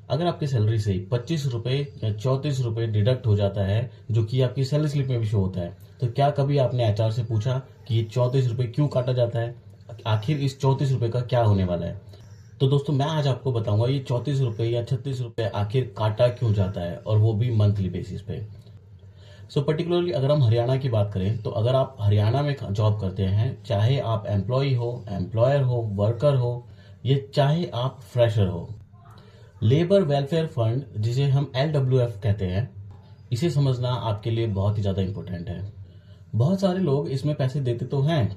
अगर आपकी सैलरी से 25 रुपए या 34 रुपए डिडक्ट हो जाता है, जो कि आपकी सैलरी स्लिप में भी शो होता है, तो क्या कभी आपने एचआर से पूछा कि ये 34 रुपए क्यों काटा जाता है? आखिर इस 34 रुपए का क्या होने वाला है? तो दोस्तों, मैं आज आपको बताऊंगा ये 34 रुपए या 36 रुपए आखिर काटा क्यों जाता है, और वो भी मंथली बेसिस पे। पर्टिकुलरली अगर हम हरियाणा की बात करें, तो अगर आप हरियाणा में जॉब करते हैं, चाहे आप एम्प्लॉय हो, एम्प्लॉयर हो, वर्कर हो, या चाहे आप फ्रेशर हो, लेबर वेलफेयर फंड, जिसे हम LWF कहते हैं, इसे समझना आपके लिए बहुत ही ज़्यादा इंपॉर्टेंट है। बहुत सारे लोग इसमें पैसे देते तो हैं,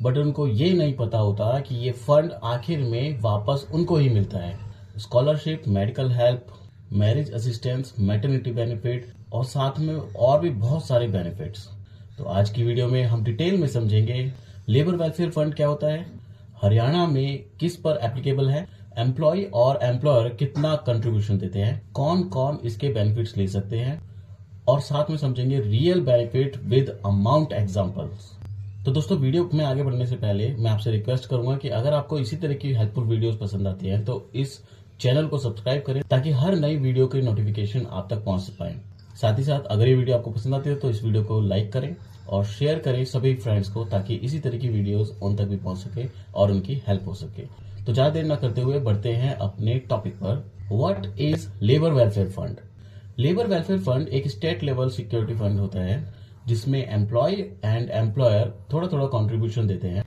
बट उनको ये नहीं पता होता कि ये फंड आखिर में वापस उनको ही मिलता है। Scholarship, medical help, marriage assistance, maternity benefit और साथ में और भी बहुत सारे बेनिफिट्स। तो आज की वीडियो में हम डिटेल में समझेंगे लेबर वेलफेयर फंड क्या होता है, हरियाणा में किस पर एप्लीकेबल है, एम्प्लॉय और एम्प्लॉयर कितना कंट्रीब्यूशन देते हैं, कौन कौन इसके बेनिफिट्स ले सकते हैं, और साथ में समझेंगे real benefit with amount examples. तो दोस्तों, वीडियो में आगे बढ़ने से पहले मैं आपसे रिक्वेस्ट करूंगा कि अगर आपको इसी तरह की हेल्पफुल वीडियोस पसंद आती हैं, तो इस चैनल को सब्सक्राइब करें ताकि हर नई वीडियो की नोटिफिकेशन आप तक पहुंच पाए। साथ ही साथ अगर ये वीडियो आपको पसंद आती है तो इस वीडियो को लाइक करें और शेयर करें सभी फ्रेंड्स को, ताकि इसी तरह की वीडियोस उन तक भी पहुंच सके और उनकी हेल्प हो सके। तो ज्यादा देर न करते हुए बढ़ते हैं अपने टॉपिक पर। What is labour welfare fund? Labour welfare fund एक स्टेट लेवल सिक्योरिटी फंड होता है, जिसमें एम्प्लॉय एंड एम्प्लॉयर थोड़ा थोड़ा कंट्रीब्यूशन देते हैं।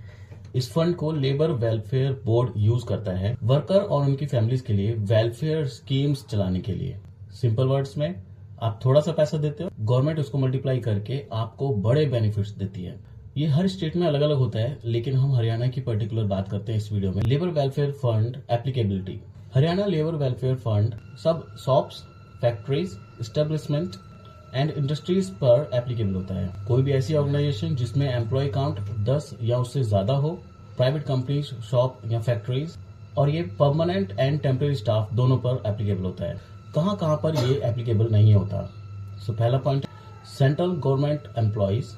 इस फंड को लेबर वेलफेयर बोर्ड यूज करता है वर्कर और उनकी फैमिलीज के लिए वेलफेयर स्कीम्स चलाने के लिए। सिंपल वर्ड्स में, आप थोड़ा सा पैसा देते हो, गवर्नमेंट उसको मल्टीप्लाई करके आपको बड़े बेनिफिट्स देती है। ये हर स्टेट में अलग अलग होता है, लेकिन हम हरियाणा की पर्टिकुलर बात करते हैं इस वीडियो में। Labour welfare fund applicability. Haryana labour welfare fund सब shops, factories, establishment and industries पर एप्लीकेबल होता है। कोई भी ऐसी ऑर्गेनाइजेशन जिसमें एम्प्लॉय काउंट 10 या उससे ज्यादा हो, प्राइवेट कंपनीज, शॉप या फैक्ट्रीज, और ये परमानेंट एंड टेम्परेरी स्टाफ दोनों पर एप्लीकेबल होता है। कहाँ कहाँ पर ये एप्लीकेबल नहीं होता? पहला पॉइंट, सेंट्रल गवर्नमेंट एम्प्लॉयज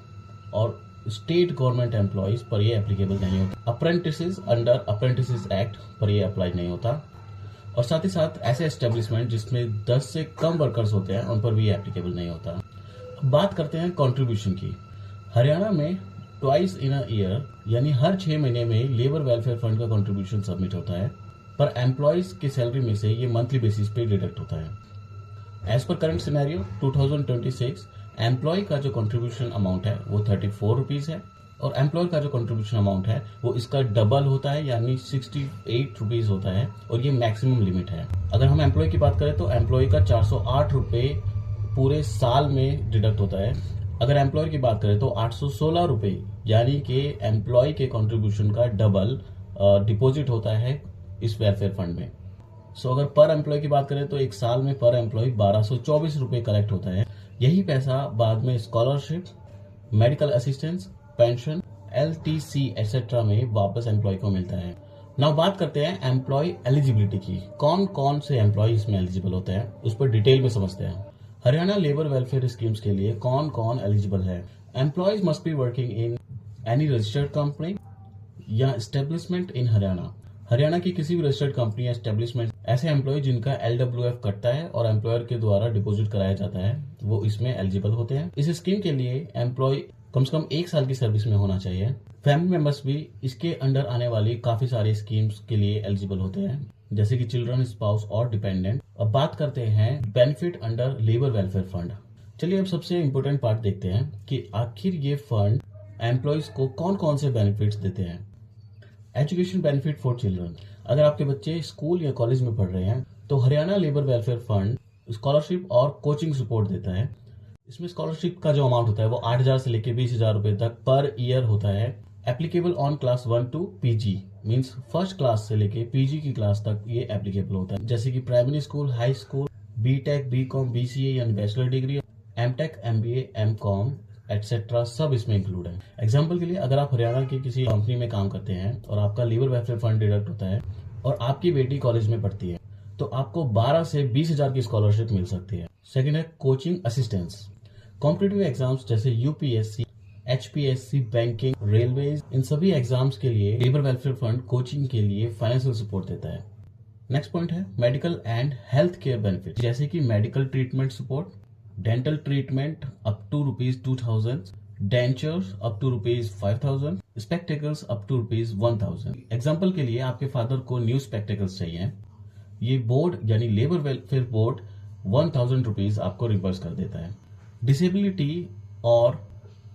और स्टेट गवर्नमेंट एम्प्लॉयज पर ये एप्लीकेबल नहीं होता। अप्रेंटिसेस अंडर अप्रेंटिसेस एक्ट पर ये अप्लाई नहीं होता, और साथ ही साथ ऐसे एस्टेब्लिशमेंट जिसमें 10 से कम वर्कर्स होते हैं उन पर भी एप्लीकेबल नहीं होता। अब बात करते हैं कंट्रीब्यूशन की। हरियाणा में ट्वाइस इन अ ईयर, यानी हर 6 महीने में लेबर वेलफेयर फंड का कंट्रीब्यूशन सबमिट होता है, पर एम्प्लॉयज की सैलरी में से ये मंथली बेसिस पे डिडक्ट होता है। As per current scenario 2026, employ का जो कंट्रीब्यूशन अमाउंट है वो 34 रुपीज है, और एम्प्लॉयर का जो कंट्रीब्यूशन अमाउंट है वो इसका डबल होता है, यानी 68 रुपीज होता है, और ये मैक्सिमम लिमिट है। अगर हम एम्प्लॉय की बात करें तो एम्प्लॉय का 408 रुपए पूरे साल में डिडक्ट होता है। अगर एम्प्लॉयर की बात करें तो 816 रुपए, यानी कि एम्प्लॉय के कंट्रीब्यूशन का डबल डिपॉजिट होता है इस वेलफेयर फंड में। अगर पर एम्प्लॉय की बात करें तो एक साल में पर एम्प्लॉय 1224 रुपए कलेक्ट होता है। यही पैसा बाद में scholarship, medical assistance, pension, LTC etcetera में वापस एम्प्लॉय को मिलता है। नाउ बात करते हैं एम्प्लॉय एलिजिबिलिटी की। कौन कौन से एम्प्लॉय इसमें एलिजिबल होते हैं उस पर डिटेल में समझते हैं। हरियाणा लेबर वेलफेयर स्कीम्स के लिए कौन कौन एलिजिबल है? Employees must be working in any registered company या एस्टेब्लिशमेंट इन हरियाणा। हरियाणा की किसी भी रजिस्टर्ड कंपनी या एस्टेब्लिशमेंट, ऐसे एम्प्लॉय जिनका LWF कटता है और एम्प्लॉयर के द्वारा डिपॉजिट कराया जाता है, वो इसमें एलिजिबल होते हैं। इस स्कीम के लिए एम्प्लॉय कम से कम 1 साल की सर्विस में होना चाहिए। फैमिली मेंबर्स भी इसके अंडर आने वाली काफी सारी स्कीम्स के लिए एलिजिबल होते हैं, जैसे कि चिल्ड्रन, स्पाउस और डिपेंडेंट। अब बात करते हैं benefit under labour welfare fund. चलिए अब सबसे इम्पोर्टेंट पार्ट देखते हैं कि आखिर ये फंड एम्प्लॉयज को कौन कौन से बेनिफिट्स देते हैं। Education benefit for children. अगर आपके बच्चे स्कूल या कॉलेज में पढ़ रहे हैं तो Haryana labour welfare fund scholarship और कोचिंग सपोर्ट देता है। इसमें स्कॉलरशिप का जो अमाउंट होता है वो 8,000 से लेकर 20,000 रुपए तक पर ईयर होता है। Applicable on class 1 to PG, means first class से लेके PG की क्लास तक ये एप्लीकेबल होता है, जैसे कि primary school, high school, BTech, BCom, BCA यानी bachelor degree, MTech, MBA, MCom etcetera सब इसमें इंक्लूड है। एग्जाम्पल के लिए, अगर आप हरियाणा की किसी कंपनी में काम करते हैं और आपका लेबर वेलफेयर फंड डिडक्ट होता है और आपकी बेटी कॉलेज में पढ़ती है, तो आपको 12 से 20,000 की स्कॉलरशिप मिल सकती है। सेकंड है कोचिंग असिस्टेंस। कॉम्पिटिटिव एग्जाम्स जैसे UPSC, HPSC, बैंकिंग, रेलवे, इन सभी एग्जाम्स के लिए लेबर वेलफेयर फंड कोचिंग के लिए फाइनेंशियल सपोर्ट देता है। नेक्स्ट पॉइंट है medical and health care benefit, जैसे कि medical treatment support, dental treatment up to ₹2,000, dentures up to ₹5,000, spectacles up to ₹1,000। Example के लिए आपके फादर को न्यू स्पेक्टेकल्स चाहिए, ये बोर्ड यानी लेबर वेलफेयर बोर्ड ₹1,000 आपको रिवर्स कर देता है। डिसेबिलिटी और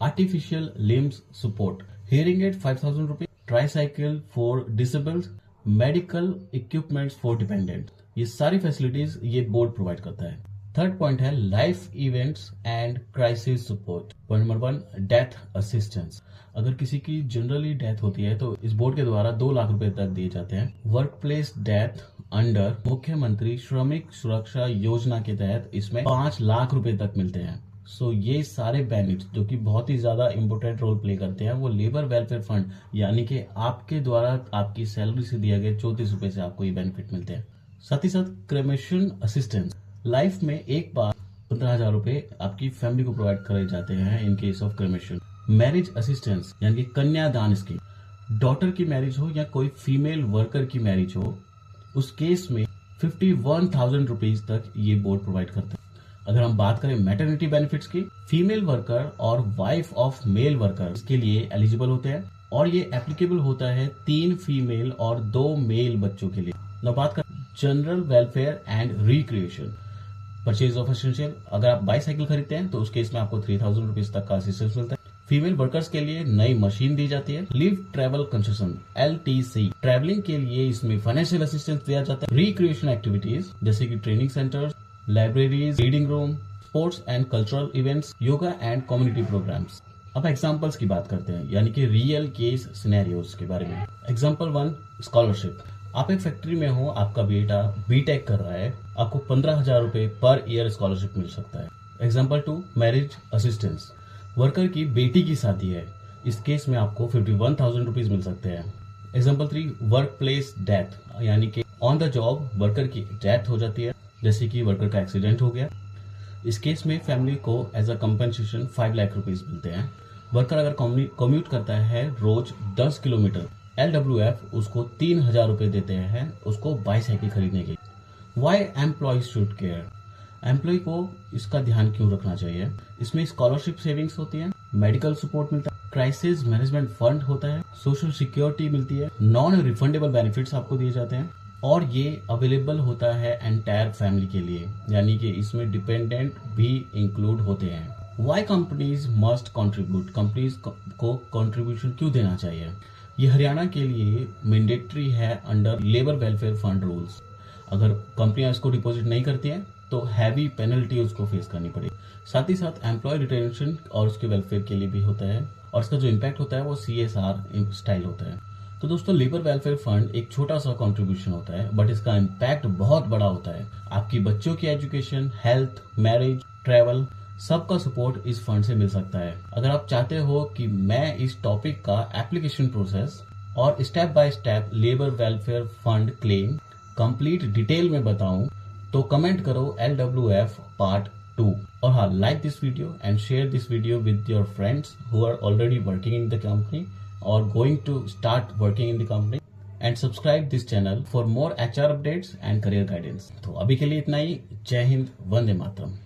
artificial limbs support, hearing aid ₹5,000, tricycle for disabled, medical equipments for dependent, ये सारी फैसिलिटीज ये बोर्ड प्रोवाइड करता है। थर्ड पॉइंट है life events and crisis support. Point number 1, death assistance. अगर किसी की जनरली डेथ होती है तो इस बोर्ड के द्वारा 2 लाख रुपए तक दिए जाते हैं। वर्क प्लेस डेथ अंडर मुख्यमंत्री श्रमिक सुरक्षा योजना के तहत इसमें 5 लाख रुपए तक मिलते हैं। सो ये सारे बेनिफिट्स जो कि बहुत ही ज्यादा इंपोर्टेंट रोल प्ले करते हैं, वो लेबर वेलफेयर फंड यानी कि आपके द्वारा आपकी सैलरी से दिया गया 34 रुपए से आपको ये बेनिफिट मिलते हैं। साथ ही साथ क्रेमेशन असिस्टेंस, लाइफ में एक बार 15,000 रुपए आपकी फैमिली को प्रोवाइड करे जाते हैं in case of cremation. Marriage assistance यानी कि कन्यादान स्कीम, डॉटर की मैरिज हो या कोई फीमेल वर्कर की मैरिज हो, उस केस में 51,000 रुपीज तक ये बोर्ड प्रोवाइड करता है। अगर हम बात करें मैटरनिटी बेनिफिट्स की, फीमेल वर्कर और वाइफ ऑफ मेल वर्कर के लिए एलिजिबल होते हैं और ये एप्लीकेबल होता है 3 फीमेल और 2 मेल बच्चों के लिए। अब बात करें general welfare and recreation, purchase of essential, अगर आप बाईसाइकिल खरीदते हैं तो उस केस में आपको 3,000 रुपीज तक का असिस्टेंस मिलता है। फीमेल वर्कर्स के लिए नई मशीन दी जाती है। Leave travel concession LTC, travelling के लिए इसमें फाइनेंशियल असिस्टेंस दिया जाता है। रिक्रिएशन एक्टिविटीज जैसे कि training centres, libraries, reading room, sports and cultural events, yoga and community programmes. अब एग्जांपल्स की बात करते हैं यानी कि रियल केस सिनेरियोज के बारे में। Example 1, scholarship. आप एक फैक्ट्री में हो, आपका बेटा बीटेक कर रहा है, आपको 15,000 रुपए पर ईयर स्कॉलरशिप मिल सकता है। Example 2, marriage assistance. वर्कर की बेटी की शादी है, इस केस में आपको 51,000 रुपीज मिल सकते हैं। एग्जांपल 3, वर्क प्लेस डेथ यानी कि ऑन द जॉब वर्कर की डेथ हो जाती है, जैसे कि वर्कर का एक्सीडेंट हो गया, इस केस में फैमिली को as a compensation 5 lakh rupees मिलते हैं। वर्कर अगर कम्यूट करता है रोज 10 किलोमीटर, LWF उसको 3,000 रुपए देते हैं उसको बाईसाइकिल खरीदने के। Why employ should care, employ को इसका ध्यान क्यों रखना चाहिए? इसमें स्कॉलरशिप सेविंग्स होती है, मेडिकल सपोर्ट मिलता है, क्राइसिस मैनेजमेंट फंड होता है, सोशल सिक्योरिटी मिलती है, नॉन रिफंडेबल बेनिफिट्स आपको दिए जाते हैं और ये अवेलेबल होता है एंटायर फैमिली के लिए, यानी कि इसमें डिपेंडेंट भी इंक्लूड होते हैं। Why companies must contribute, companies को कंट्रीब्यूशन क्यों देना चाहिए? ये हरियाणा के लिए मैंडेटरी है under labour welfare fund rules. अगर कंपनियां इसको डिपॉजिट नहीं करती हैं तो हैवी पेनल्टी उसको फेस करनी पड़ेगी। साथ ही साथ एम्प्लॉय रिटेंशन और उसके वेलफेयर के लिए भी होता है और इसका जो इम्पैक्ट होता है वो CSR स्टाइल होता है। तो दोस्तों लेबर वेलफेयर फंड एक छोटा सा कंट्रीब्यूशन होता है बट इसका इम्पैक्ट बहुत बड़ा होता है। आपकी बच्चों की एजुकेशन, हेल्थ, मैरिज, ट्रैवल, सबका सपोर्ट इस फंड से मिल सकता है। अगर आप चाहते हो कि मैं इस टॉपिक का एप्लीकेशन प्रोसेस और step by step labour welfare fund claim complete detail में बताऊं तो कमेंट करो LWF पार्ट 2 और हाँ, like this video and share this video with your friends who are already working in the company or going to start working in the company and subscribe this channel for more HR updates and career guidance। तो अभी के लिए इतना ही। जय हिंद, वंदे मातरम।